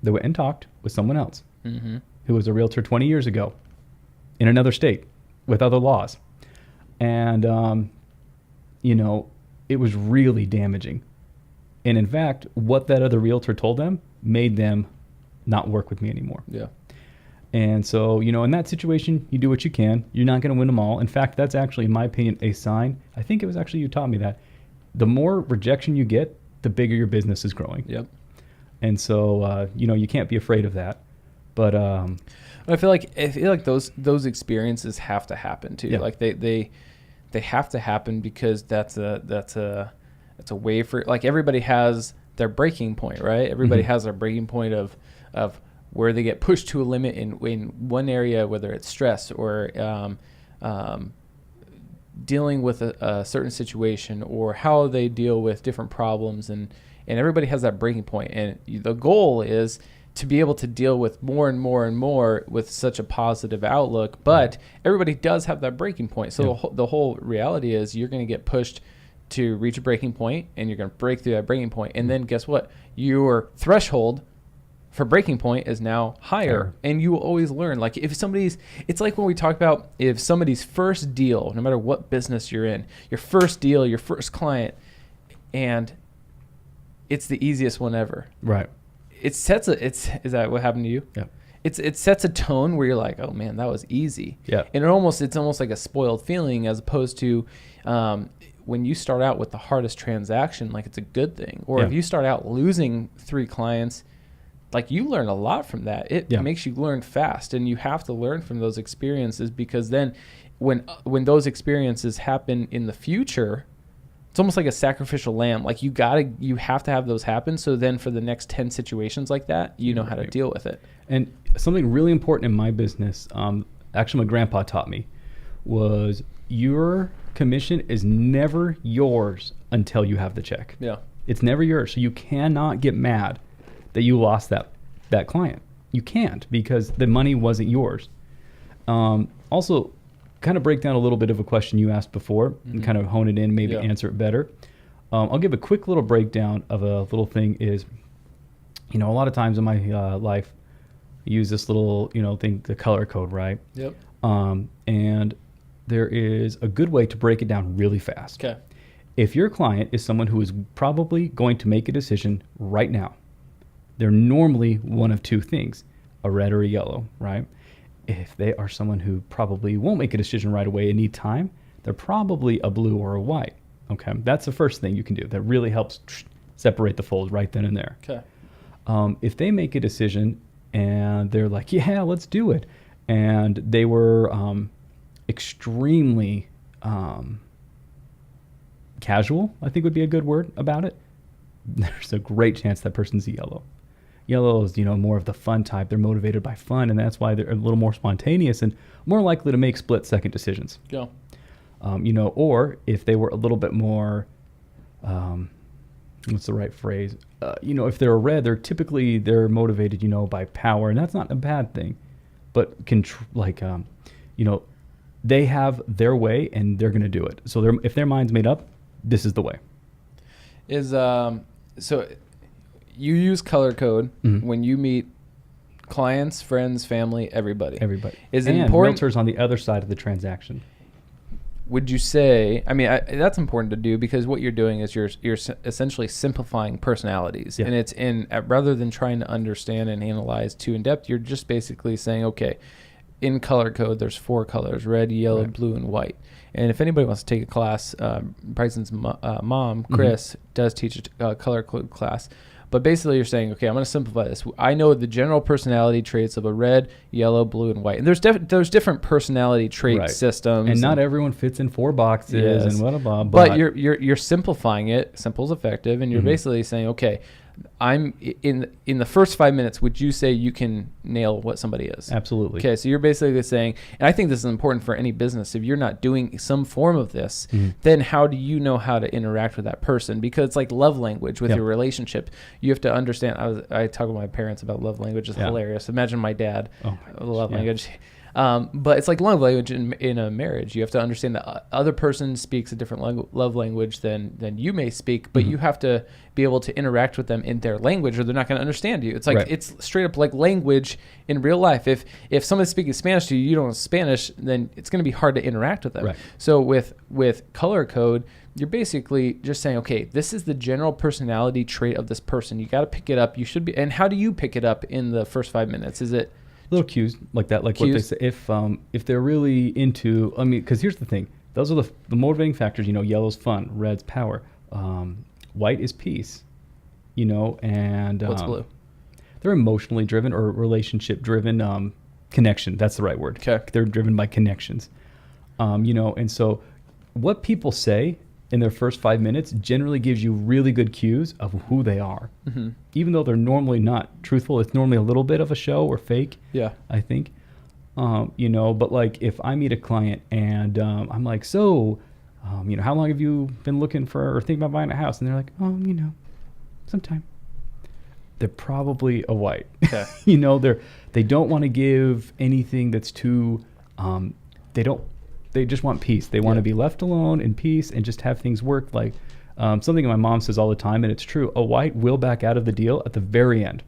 They went and talked with someone else who was a realtor 20 years ago in another state with other laws. And, it was really damaging. And in fact, what that other realtor told them made them not work with me anymore. Yeah. And so, in that situation, you do what you can. You're not going to win them all. In fact, that's actually, in my opinion, a sign. I think it was actually you taught me that. The more rejection you get, the bigger your business is growing. Yep. And so, you can't be afraid of that. But I feel like those experiences have to happen too. Yeah. Like they have to happen because that's a way for, like, everybody has their breaking point, right? Everybody has their breaking point of where they get pushed to a limit in one area, whether it's stress or dealing with a certain situation, or how they deal with different problems, and everybody has that breaking point. And the goal is to be able to deal with more and more and more with such a positive outlook, but everybody does have that breaking point. So the whole reality is you're going to get pushed to reach a breaking point, and you're going to break through that breaking point. And then guess what? Your threshold for breaking point is now higher, and you will always learn. Like it's like when we talk about if somebody's first deal, no matter what business you're in, your first deal, your first client, and it's the easiest one ever. right. Is that what happened to you? Yeah. It sets a tone where you're like, oh man, that was easy. Yeah. And it's almost like a spoiled feeling, as opposed to when you start out with the hardest transaction, like it's a good thing. Or if you start out losing 3 clients, like you learn a lot from that. It makes you learn fast, and you have to learn from those experiences, because then when those experiences happen in the future, it's almost like a sacrificial lamb. Like you have to have those happen. So then for the next 10 situations like that, you know how to deal with it. And something really important in my business, actually my grandpa taught me, was your commission is never yours until you have the check. Yeah. It's never yours. So you cannot get mad that you lost that client. You can't, because the money wasn't yours. Also, kind of break down a little bit of a question you asked before and kind of hone it in, maybe answer it better. I'll give a quick little breakdown of a little thing is, a lot of times in my life, I use this little, thing, the color code, right? Yep. And there is a good way to break it down really fast. Okay. If your client is someone who is probably going to make a decision right now, they're normally one of 2 things, a red or a yellow, right? If they are someone who probably won't make a decision right away and need time, they're probably a blue or a white. Okay, that's the first thing you can do. That really helps separate the fold right then and there. Okay. If they make a decision and they're like, yeah, let's do it, and they were extremely casual, I think would be a good word about it, there's a great chance that person's a yellow. Yellow is, more of the fun type. They're motivated by fun, and that's why they're a little more spontaneous and more likely to make split-second decisions. Yeah. Or if they were a little bit more, what's the right phrase? If they're a red, they're motivated, by power, and that's not a bad thing, but they have their way and they're going to do it. So if their mind's made up, this is the way. So you use color code when you meet clients, friends, family, everybody. Is it important? Realtors on the other side of the transaction. Would you say, that's important to do, because what you're doing is you're essentially simplifying personalities. Yeah. And it's rather than trying to understand and analyze too in depth, you're just basically saying, okay, in color code, there's 4 colors, red, yellow, blue, and white. And if anybody wants to take a class, Bryson's mom, Chris, does teach a color code class. But basically you're saying, okay, I'm going to simplify this. I know the general personality traits of a red, yellow, blue, and white. And there's different personality trait systems. And not everyone fits in 4 boxes and blah, blah, blah. But you're simplifying it. Simple is effective. And you're basically saying, okay, I'm in the first 5 minutes, would you say you can nail what somebody is? Absolutely. Okay, so you're basically saying, and I think this is important for any business, if you're not doing some form of this, then how do you know how to interact with that person? Because it's like love language with your relationship. You have to understand. I talk with my parents about love language. It's hilarious. Imagine my dad, love language. But it's like love language in a marriage. You have to understand that other person speaks a different love language than you may speak, but you have to be able to interact with them in their language or they're not going to understand you. It's like it's straight up like language in real life. If somebody's speaking Spanish to you, you don't know Spanish, then it's going to be hard to interact with them. Right. So with color code, you're basically just saying, okay, this is the general personality trait of this person. You got to pick it up. You should be. And how do you pick it up in the first 5 minutes? Is it little cues like that, like cues. What they say. If they're really into, because here's the thing, those are the motivating factors. Yellow's fun, red's power, white is peace. And what's blue? They're emotionally driven or relationship driven. Connection, that's the right word. Okay. They're driven by connections. And so what people say in their first 5 minutes generally gives you really good cues of who they are. Even though they're normally not truthful, it's normally a little bit of a show or fake. Yeah, I think. But like if I meet a client and I'm like, so, how long have you been looking for or thinking about buying a house? And they're like, sometime. They're probably a white. Okay. They don't want to give anything that's too. They just want peace. They want to be left alone in peace and just have things work. Like something my mom says all the time, and it's true. A white will back out of the deal at the very end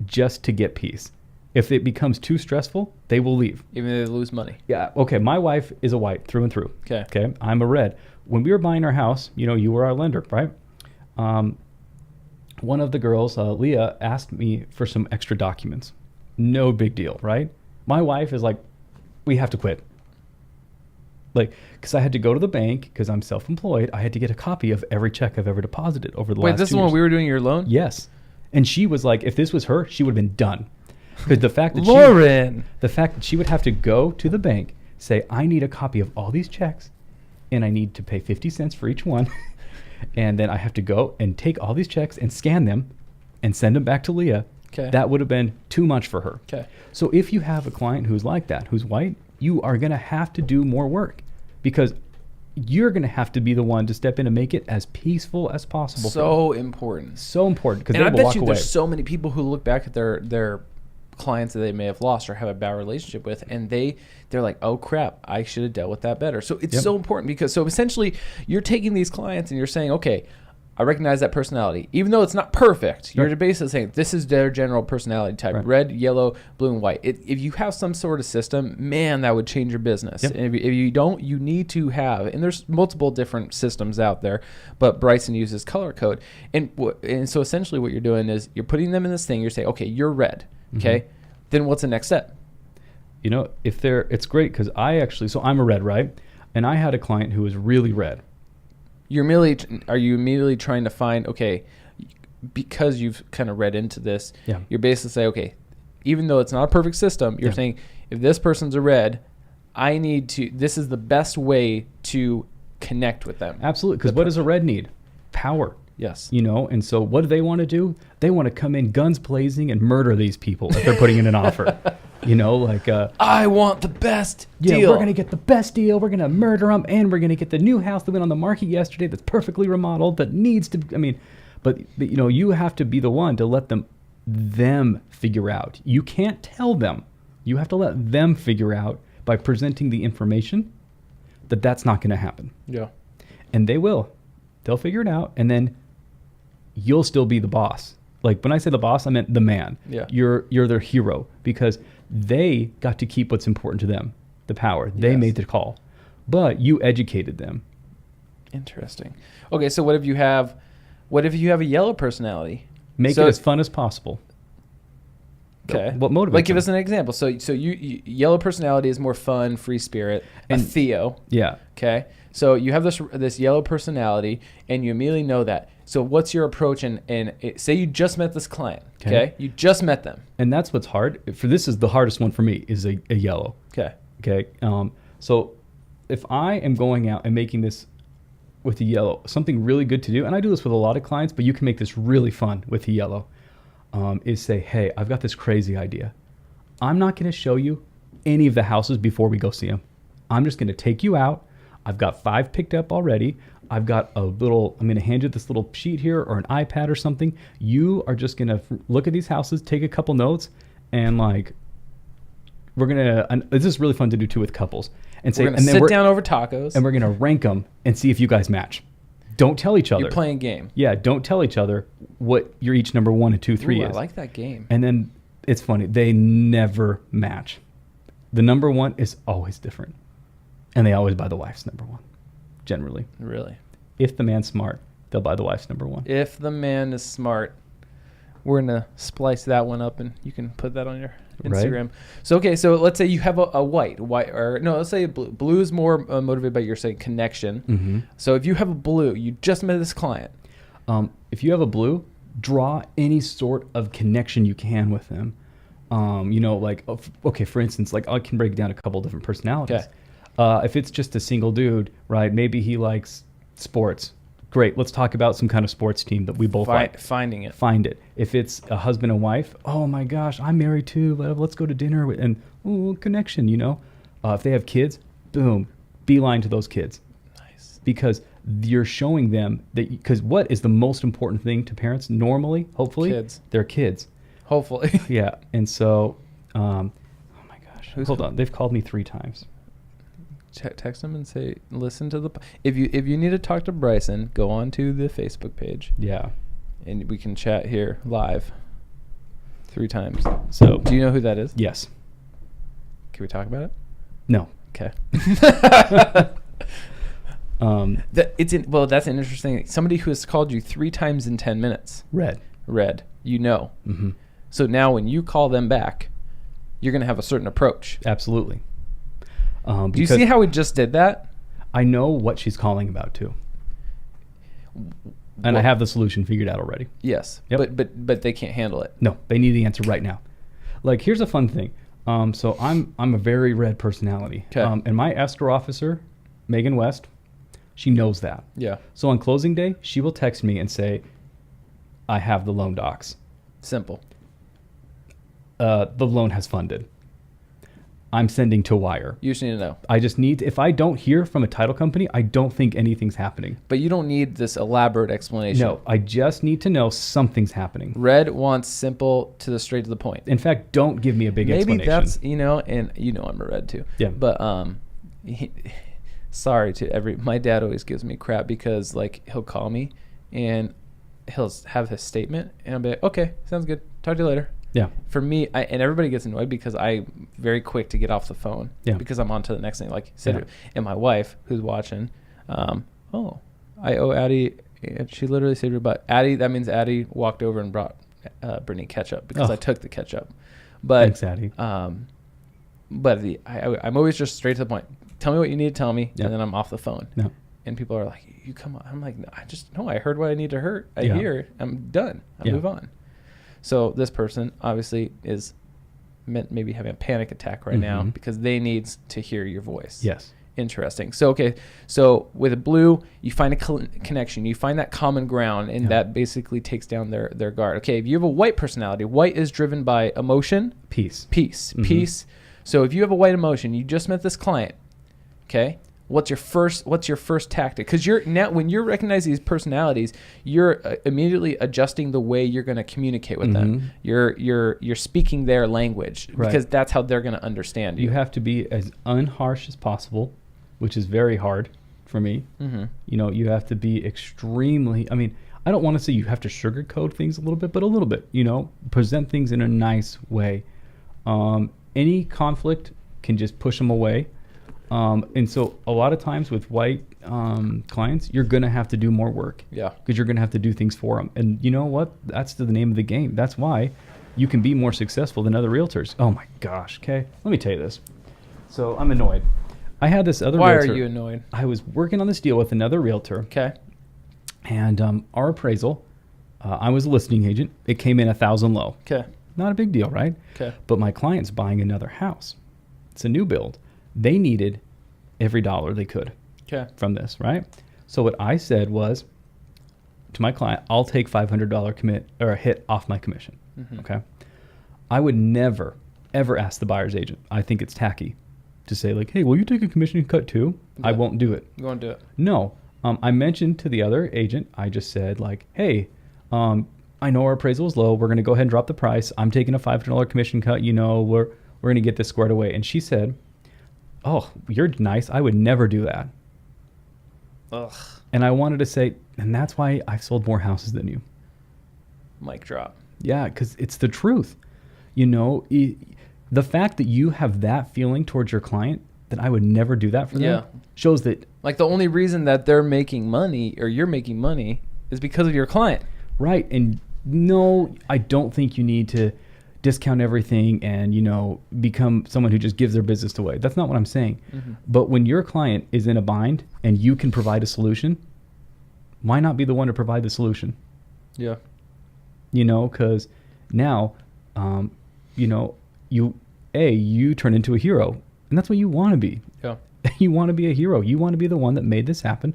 just to get peace. If it becomes too stressful, they will leave. Even if they lose money. Yeah. Okay. My wife is a white through and through. Okay. Okay. I'm a red. When we were buying our house, you were our lender, right? One of the girls, Leah, asked me for some extra documents. No big deal, right? My wife is like, we have to quit. Like, because I had to go to the bank, because I'm self-employed, I had to get a copy of every check I've ever deposited over the last 2 years. Wait, this is when we were doing your loan? Yes. And she was like, if this was her, she would have been done. Because the fact that she would have to go to the bank, say, I need a copy of all these checks, and I need to pay 50 cents for each one. And then I have to go and take all these checks and scan them and send them back to Leah. Okay. That would have been too much for her. Okay. So if you have a client who's like that, who's white, you are going to have to do more work because you're going to have to be the one to step in and make it as peaceful as possible. So important. So important. Because I bet you there's so many people who look back at their clients that they may have lost or have a bad relationship with, and they're like, oh crap, I should have dealt with that better. So it's so important because essentially you're taking these clients and you're saying, okay, I recognize that personality. Even though it's not perfect, you're basically saying this is their general personality type, red, yellow, blue, and white. If you have some sort of system, man, that would change your business. And if you don't, you need to have, and there's multiple different systems out there, but Bryson uses color code. And so essentially what you're doing is you're putting them in this thing, you're saying, okay, you're red, okay? Then what's the next step? It's great because so I'm a red, right? And I had a client who was really red. Are you immediately trying to find, okay, because you've kind of read into this, you're basically saying, okay, even though it's not a perfect system, you're saying, if this person's a red, this is the best way to connect with them. Absolutely, because what does a red need? Power. Yes. And so what do they want to do? They want to come in guns blazing and murder these people if they're putting in an offer. I want the best deal. We're going to get the best deal. We're going to murder them, and we're going to get the new house that went on the market yesterday that's perfectly remodeled, that needs to, but you have to be the one to let them figure out. You can't tell them. You have to let them figure out by presenting the information that that's not going to happen. Yeah. And they will. They'll figure it out, and then you'll still be the boss. Like when I say the boss, I meant the man. Yeah. You're their hero because they got to keep what's important to them, the power. They made the call, but you educated them. Interesting. Okay, so what if you have a yellow personality? Make it as fun as possible. Okay. What motivates Like, give them? us an example. So you yellow personality is more fun, free spirit, and Theo. Yeah. Okay. So you have this yellow personality, and you immediately know that. So what's your approach? And say you just met this client. Okay. You just met them. And that's what's hard. This is the hardest one for me, is a yellow. Okay. Okay. So if I am going out and making this with a yellow, something really good to do, and I do this with a lot of clients, but you can make this really fun with a yellow, is say, hey, I've got this crazy idea. I'm not going to show you any of the houses before we go see them. I'm just going to take you out. I've got 5 picked up already. I'm going to hand you this little sheet here or an iPad or something. You are just going to look at these houses, take a couple notes, and this is really fun to do too with couples. And say, we're going to sit down over tacos. And we're going to rank them and see if you guys match. Don't tell each other. You're playing a game. Yeah, don't tell each other what your each number 1 and 2, 3 is. I like that game. And then it's funny. They never match. The number 1 is always different. And they always buy the wife's number 1, generally. Really? If the man's smart, they'll buy the wife's number 1. If the man is smart, we're going to splice that one up, and you can put that on your Instagram. Right. So, okay, so let's say you have a white, or no, let's say a blue. Blue is more motivated by, you're saying, connection. Mm-hmm. So if you have a blue, you just met this client. If you have a blue, draw any sort of connection you can with them. For instance, I can break down a couple different personalities. Okay. If it's just a single dude, right, maybe he likes sports. Great. Let's talk about some kind of sports team that we both like. Finding it. Find it. If it's a husband and wife, oh my gosh, I'm married too. Let's go to dinner and connection. If they have kids, boom, beeline to those kids. Nice. Because you're showing them that. Because what is the most important thing to parents normally? Hopefully, kids. Their kids. Hopefully. Yeah. And so, oh my gosh, hold on. They've called me 3 times. Text them and say, listen to the... If you need to talk to Bryson, go on to the Facebook page. Yeah. And we can chat here live 3 times. So, do you know who that is? Yes. Can we talk about it? No. Okay. That's an interesting... Somebody who has called you 3 times in 10 minutes. Red. Mm-hmm. So now when you call them back, you're going to have a certain approach. Absolutely. Do you see how we just did that? I know what she's calling about too, and I have the solution figured out already. Yes, yep. but they can't handle it. No, they need the answer right now. Here's a fun thing. So I'm a very red personality. Okay. And my escrow officer, Megan West, she knows that. Yeah. So on closing day, she will text me and say, "I have the loan docs." Simple. The loan has funded. I'm sending to wire. You just need to know. I just need, if I don't hear from a title company, I don't think anything's happening. But you don't need this elaborate explanation. No, I just need to know something's happening. Red wants simple straight to the point. In fact, don't give me a big explanation. Maybe that's, and I'm a red too. Yeah. But sorry to my dad always gives me crap because he'll call me and he'll have his statement and I'll be like, okay, sounds good. Talk to you later. Yeah. For me, and everybody gets annoyed because I'm very quick to get off the phone. Yeah. Because I'm on to the next thing. Like you said, and my wife, who's watching, I owe Addie, and she literally said, "But Addie," that means Addie walked over and brought Brittany ketchup because I took the ketchup. But thanks, Addie. But I'm always just straight to the point. Tell me what you need to tell me, and then I'm off the phone. No. And people are like, "You come on." I'm like, "No, I heard what I need to hear. I hear. I'm done. I move on." So this person obviously is maybe having a panic attack right now because they need to hear your voice. Yes. Interesting. So, okay. So with a blue, you find a connection. You find that common ground, and that basically takes down their guard. Okay. If you have a white personality, white is driven by emotion. Peace. Peace. So if you have a white emotion, you just met this client. Okay. What's your first tactic? Because when you're recognizing these personalities, you're immediately adjusting the way you're going to communicate with them. You're speaking their language because that's how they're going to understand you. You have to be as unharsh as possible, which is very hard for me. Mm-hmm. You have to be extremely. I mean, I don't want to say you have to sugarcoat things a little bit, but a little bit. Present things in a nice way. Any conflict can just push them away. And so a lot of times with white clients, you're going to have to do more work. Yeah. Because you're going to have to do things for them. And you know what? That's the name of the game. That's why you can be more successful than other realtors. Oh my gosh. Okay. Let me tell you this. So I'm annoyed. I had this other Why realtor. are you annoyed? I was working on this deal with another realtor. Okay. And our appraisal, I was a listing agent. It came in 1,000 low. Okay. Not a big deal, right? Okay. But my client's buying another house. It's a new build. They needed every dollar they could Okay. from this, right? So what I said was to my client, I'll take $500 commit or a hit off my commission. Mm-hmm. Okay. I would never, ever ask the buyer's agent. I think it's tacky to say like, hey, will you take a commission cut too? Yeah. I won't do it. You won't do it. No. I mentioned to the other agent, I just said like, hey, I know our appraisal is low. We're going to go ahead and drop the price. I'm taking a $500 commission cut. You know, we're going to get this squared away. And she said, oh, you're nice. I would never do that. Ugh. And I wanted to say, and that's why I've sold more houses than you. Mic drop. Yeah, because it's the truth. You know, the fact that you have that feeling towards your client, that I would never do that for them, Yeah. shows that, Like the only reason that they're making money or you're making money is because of your client. right. And no, I don't think you need to discount everything and, you know, become someone who just gives their business away. That's not what I'm saying. Mm-hmm. But when your client is in a bind and you can provide a solution, why not be the one to provide the solution? Yeah. You know, because now, you know, you turn into a hero, and that's what you want to be. Yeah. You want to be a hero. You want to be the one that made this happen,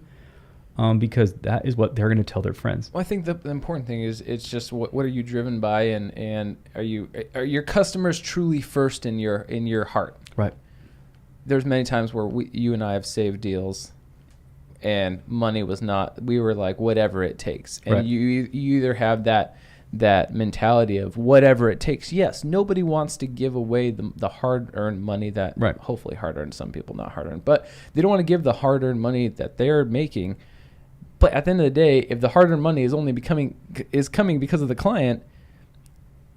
because that is what they're going to tell their friends. Well, I think the important thing is it's just what are you driven by, and are your customers truly first in your heart? Right. There's many times where you and I have saved deals, and money was not. We were like whatever it takes, and Right. you either have that mentality of whatever it takes. Yes, nobody wants to give away the hard-earned money that Right. hopefully hard-earned, some people not hard-earned, but they don't want to give the hard-earned money that they're making. But at the end of the day, if the hard-earned money is only coming because of the client,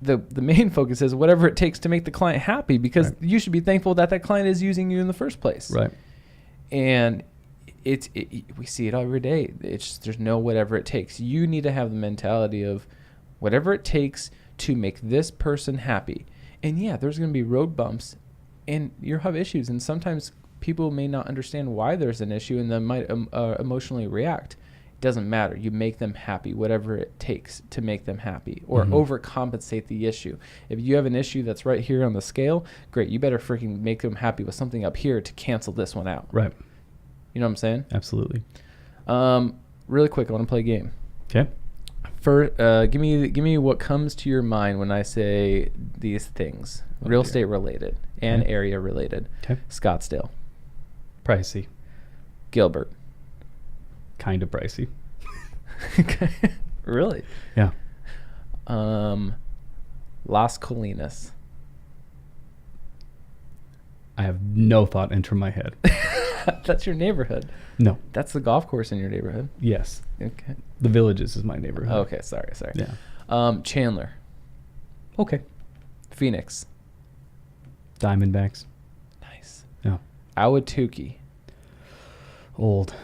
the main focus is whatever it takes to make the client happy, because Right. you should be thankful that client is using you in the first place. Right. And we see it every day. There's no whatever it takes. You need to have the mentality of whatever it takes to make this person happy. And yeah, there's going to be road bumps, and you'll have issues. And sometimes people may not understand why there's an issue, and they might emotionally react. It doesn't matter. You make them happy, whatever it takes to make them happy, or overcompensate the issue. If you have an issue that's right here on the scale, great. You better freaking make them happy with something up here to cancel this one out. Right. You know what I'm saying? Absolutely. Really quick, I want to play a game. Okay. First, give me what comes to your mind when I say these things. Oh, Real dear. estate related and Okay. area related. Okay. Scottsdale. Pricey. Gilbert. Kind of pricey. Really? Yeah. Las Colinas. I have no thought entered my head. That's your neighborhood. No. That's the golf course in your neighborhood. Yes. Okay. The Villages is my neighborhood. Okay. Sorry. Yeah. Chandler. Okay. Phoenix. Diamondbacks. Nice. Yeah. Ahwatukee. Old.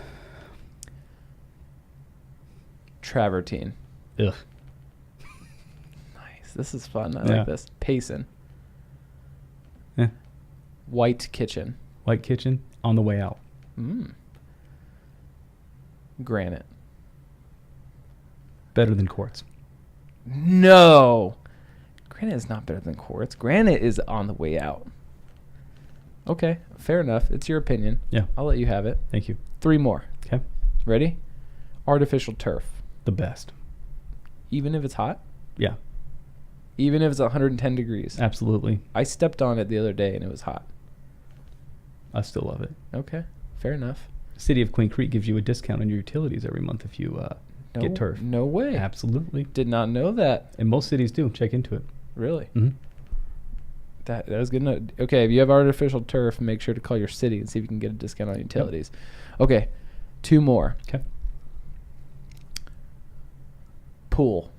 Travertine. Ugh. Nice. This is fun. I Yeah. like this. Payson. Eh. White Kitchen. White Kitchen on the way out. Granite. Better than Quartz. No. Granite is not better than Quartz. Granite is on the way out. Okay, fair enough. It's your opinion. Yeah. I'll let you have it. Thank you. 3 more. Okay. Ready? Artificial turf. The best. Even if it's hot? Yeah. Even if it's 110 degrees? Absolutely. I stepped on it the other day and it was hot. I still love it. Okay, fair enough. City of Queen Creek gives you a discount on your utilities every month if you get turf. No way. Absolutely. Did not know that. And most cities do. Check into it. Really? Mm-hmm. That was good enough. Okay, if you have artificial turf, make sure to call your city and see if you can get a discount on utilities. Okay, 2 more. Okay. Pool.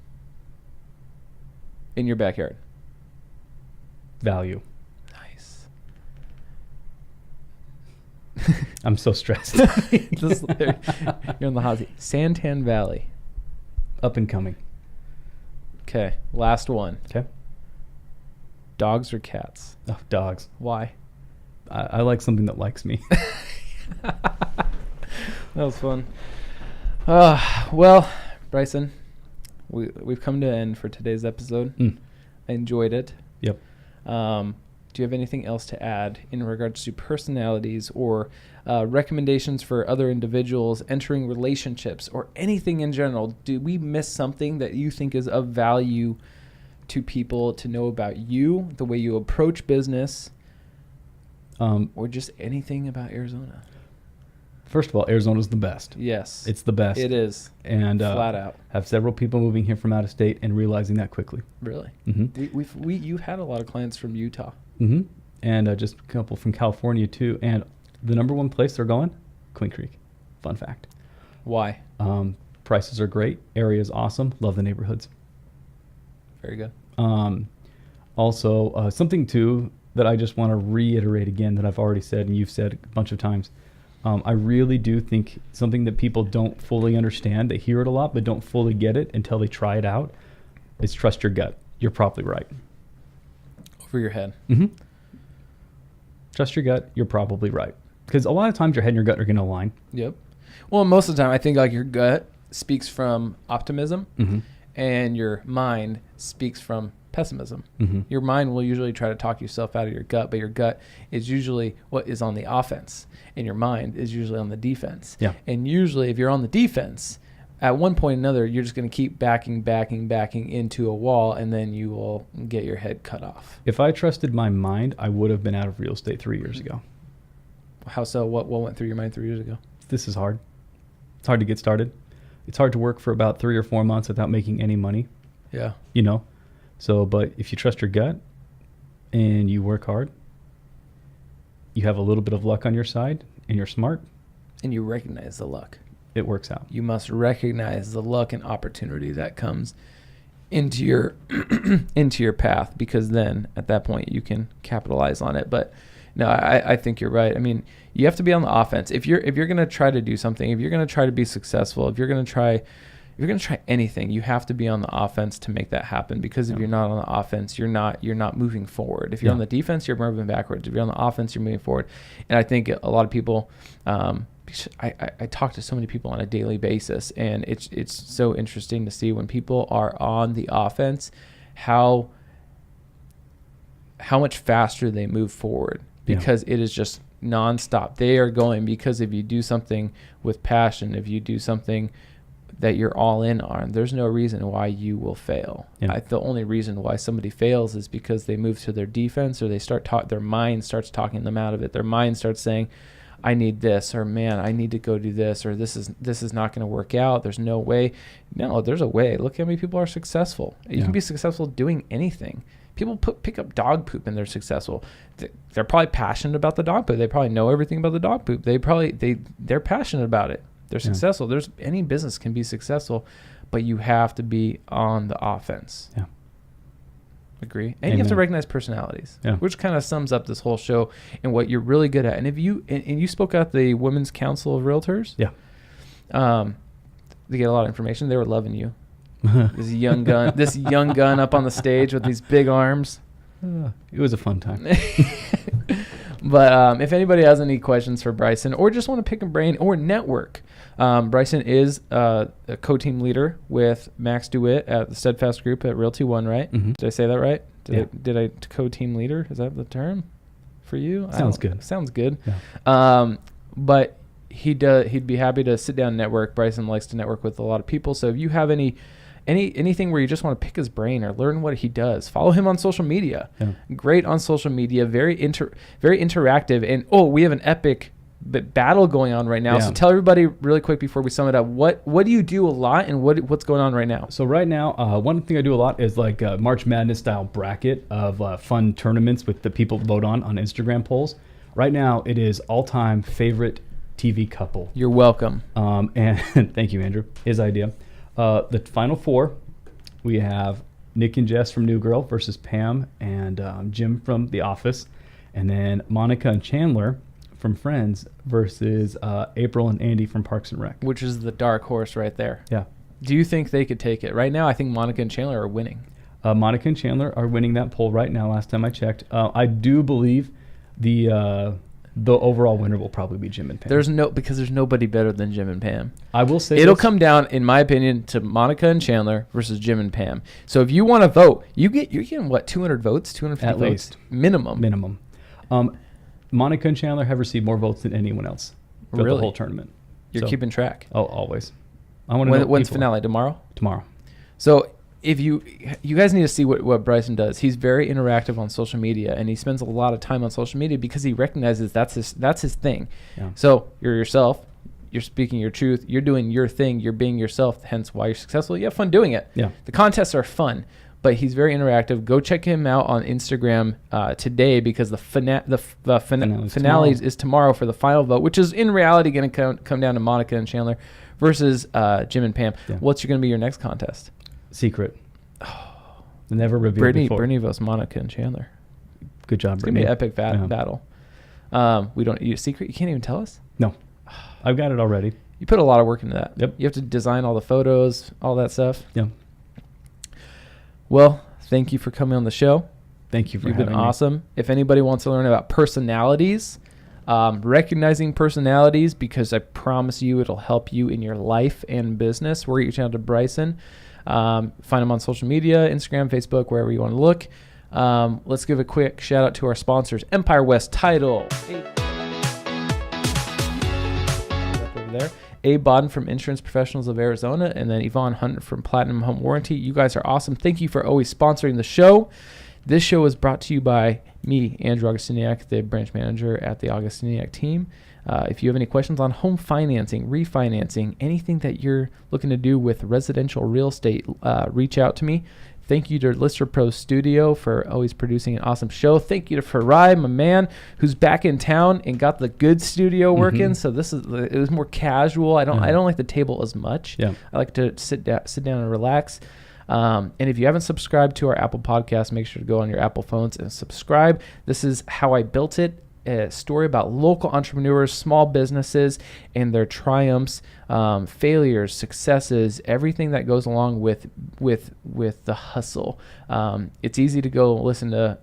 In your backyard. Value. Nice. I'm so stressed. You're in the hot seat. Santan Valley. Up and coming. Okay, last one. Okay. Dogs or cats? Oh, dogs. Why? I like something that likes me. That was fun. Well, Bryson, we've come to an end for today's episode. I enjoyed it. Yep. Do you have anything else to add in regards to personalities or recommendations for other individuals entering relationships or anything in general? Do we miss something that you think is of value to people to know about you, the way you approach business, or just anything about Arizona? First of all, Arizona's the best. Yes. It's the best. It is. And flat out. Have several people moving here from out of state and realizing that quickly. Really? Mm-hmm. You've had a lot of clients from Utah. Mm-hmm. And just a couple from California too. And the number one place they're going, Queen Creek. Fun fact. Why? Prices are great. Area is awesome. Love the neighborhoods. Very good. Also, something too that I just want to reiterate again that I've already said and you've said a bunch of times. I really do think something that people don't fully understand, they hear it a lot, but don't fully get it until they try it out, is trust your gut. You're probably right. Over your head. Mm-hmm. Trust your gut. You're probably right. Because a lot of times your head and your gut are going to align. Yep. Well, most of the time, I think like your gut speaks from optimism, and your mind speaks from pessimism. Your mind will usually try to talk yourself out of your gut, but your gut is usually what is on the offense, and your mind is usually on the defense. Yeah. And usually, if you're on the defense, at one point or another, you're just going to keep backing into a wall, and then you will get your head cut off. If I trusted my mind, I would have been out of real estate 3 years ago. How so? What went through your mind 3 years ago? This is hard. It's hard to get started. It's hard to work for about 3 or 4 months without making any money. Yeah. You know? So, but if you trust your gut and you work hard, you have a little bit of luck on your side and you're smart. And you recognize the luck. It works out. You must recognize the luck and opportunity that comes into your into your path, because then at that point you can capitalize on it. But no, I think you're right. I mean, you have to be on the offense. If you're going to try to do something, if you're going to try to be successful, if you're going to try anything, you have to be on the offense to make that happen. Because if you're not on the offense, you're not moving forward. If you're on the defense, you're moving backwards. If you're on the offense, you're moving forward. And I think a lot of people, I talk to so many people on a daily basis, and it's so interesting to see when people are on the offense, how much faster they move forward, because it is just nonstop. They are going, because if you do something with passion, if you do something that you're all in on, there's no reason why you will fail. The only reason why somebody fails is because they move to their defense, or they their mind starts talking them out of it. Their mind starts saying, I need this, or man, I need to go do this, or this is not going to work out. There's no way. No, there's a way. Look how many people are successful. You can be successful doing anything. People pick up dog poop and they're successful. They're probably passionate about the dog poop. They probably know everything about the dog poop. They're passionate about it. They're successful. Any business can be successful, but you have, to be on the offense. Yeah. Agree. And you have to recognize personalities, which kind of sums up this whole show and what you're really good at. And if you and you spoke at the Women's Council of Realtors, they get a lot of information. They were loving you. This young gun up on the stage with these big arms. It was a fun time. But if anybody has any questions for Bryson, or just want to pick a brain or network, Bryson is a co-team leader with Max DeWitt at the Steadfast Group at Realty One, right? Did I say that right? Did I co-team leader? Is that the term for you? Sounds good. Sounds good. Yeah. But he'd be happy to sit down and network. Bryson likes to network with a lot of people. So if you have anything where you just want to pick his brain or learn what he does, follow him on social media. Great on social media, very interactive. And we have an epic battle going on right now. So tell everybody really quick before we sum it up, what do you do a lot, and what's going on right now? So right now, one thing I do a lot is like a March Madness style bracket of fun tournaments with the people vote on Instagram polls. Right now, it is all-time favorite TV couple. You're welcome. And thank you, Andrew. His idea. The final four, we have Nick and Jess from New Girl versus Pam and Jim from The Office. And then Monica and Chandler from Friends versus April and Andy from Parks and Rec. Which is the dark horse right there. Yeah. Do you think they could take it? Right now, I think Monica and Chandler are winning. Monica and Chandler are winning that poll right now. Last time I checked, I do believe the overall winner will probably be Jim and Pam. Because there's nobody better than Jim and Pam. I will say it'll come down, in my opinion, to Monica and Chandler versus Jim and Pam. So if you want to vote, you're getting what, 200 votes, 250 at votes least minimum. Monica and Chandler have received more votes than anyone else for the Really? whole tournament. You're keeping track. Oh, always. I want to know When's people. finale? Tomorrow. So if you guys need to see what Bryson does. He's very interactive on social media, and he spends a lot of time on social media because he recognizes that's his thing. Yeah. So you're yourself. You're speaking your truth. You're doing your thing. You're being yourself. Hence why you're successful. You have fun doing it. Yeah. The contests are fun, but he's very interactive. Go check him out on Instagram today because the finale is tomorrow for the final vote, which is in reality going to come down to Monica and Chandler versus Jim and Pam. Yeah. What's going to be your next contest? Secret. Never revealed before. Brittany versus Monica and Chandler. Good job, It's going to Brittany. be an epic battle. We don't you secret. You can't even tell us. No, I've got it already. You put a lot of work into that. Yep. You have to design all the photos, all that stuff. Yeah. Well, thank you for coming on the show. Thank you for You've having been me. awesome. If anybody wants to learn about personalities, recognizing personalities, because I promise you it'll help you in your life and business, we're reaching out to Bryson. Find him on social media, Instagram, Facebook, wherever you want to look. Let's give a quick shout out to our sponsors. Empire West Title. Over there. A. Bodden from Insurance Professionals of Arizona, and then Yvonne Hunt from Platinum Home Warranty. You guys are awesome. Thank you for always sponsoring the show. This show is brought to you by me, Andrew Augustiniak, the branch manager at the Augustiniak team. If you have any questions on home financing, refinancing, anything that you're looking to do with residential real estate, reach out to me. Thank you to Lister Pro Studio for always producing an awesome show. Thank you to Farai, my man, who's back in town and got the good studio working. So it was more casual. I don't like the table as much. Yeah. I like to sit down and relax. And if you haven't subscribed to our Apple podcast, make sure to go on your Apple phones and subscribe. This is How I Built It, a story about local entrepreneurs, small businesses, and their triumphs, failures, successes, everything that goes along with the hustle. It's easy to go listen to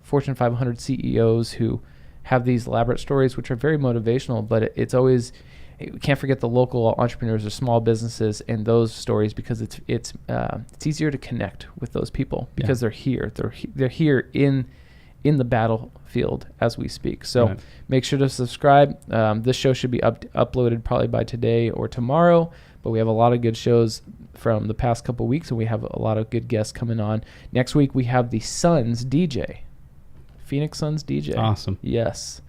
Fortune 500 CEOs who have these elaborate stories, which are very motivational, but it's always, we can't forget the local entrepreneurs or small businesses and those stories, because it's easier to connect with those people because they're here. They're here in the battlefield as we speak. So make sure to subscribe. This show should be uploaded probably by today or tomorrow, but we have a lot of good shows from the past couple weeks, and we have a lot of good guests coming on. Next week we have the Suns DJ, Phoenix Suns DJ. Awesome. Yes.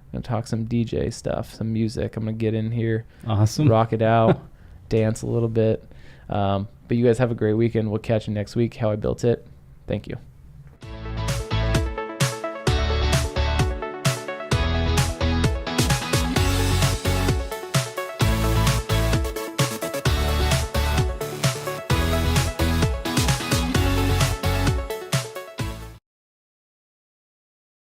I'm going to talk some DJ stuff, some music. I'm going to get in here, awesome, rock it out, dance a little bit. But you guys have a great weekend. We'll catch you next week. How I Built It. Thank you.